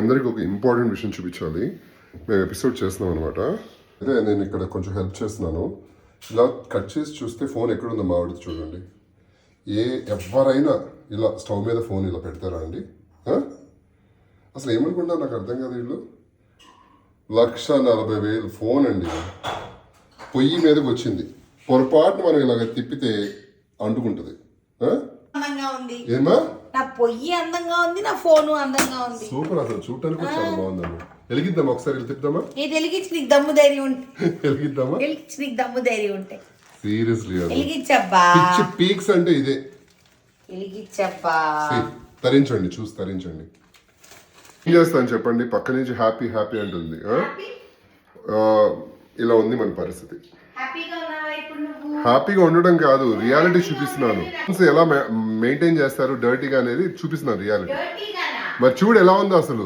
అందరికి ఒక ఇంపార్టెంట్ విషయం చూపించాలి. మేము ఎపిసోడ్ చేస్తున్నాం అనమాట. అదే నేను ఇక్కడ కొంచెం హెల్ప్ చేస్తున్నాను. ఇలా కట్ చేసి చూస్తే ఫోన్ ఎక్కడుందో మా ఆవిడది చూడండి. ఎవరైనా ఇలా స్టవ్ మీద ఫోన్ ఇలా పెడతారా అండి? అసలు ఏమనుకుంటారు నాకు అర్థం కాదు. వీళ్ళు 1,40,000 ఫోన్ అండి. పొయ్యి మీదకి వచ్చింది, పొరపాటున మనం ఇలాగ తిప్పితే అంటుకుంటుంది. ఏమా నా పొయ్యి అందంగా ఉంది, నా ఫోను అందంగా ఉంది. సూపర్. అసలు చూడటానికి చాలా బాగుందండి. వెలిగిద్దామా ఒకసారి? తిప్పుదామా? వెలిగించి నీకు దమ్ము ధైర్యం ఉంటే వెలిగిద్దామా? వెలిగించి నీకు దమ్ము ధైర్యం ఉంటే సీరియస్లీ వెలిగించబ్బా. పిచ్చి పీక్స్ అంటే ఇదే. వెలిగించబ్బా. తరించండి, చూసి తరించండి. ఏం చేస్తాను చెప్పండి? పక్క నుంచి హ్యాపీ హ్యాపీ అంటుంది. ఇలా ఉంది మన పరిస్థితి. హ్యాపీగా ఉండడం కాదు, రియాలిటీ చూపిస్తున్నాను. ఎలా మెయింటైన్ చేస్తారు డర్టీగా అనేది చూపిస్తున్నాను రియాలిటీ. మరి చూడు ఎలా ఉందో అసలు.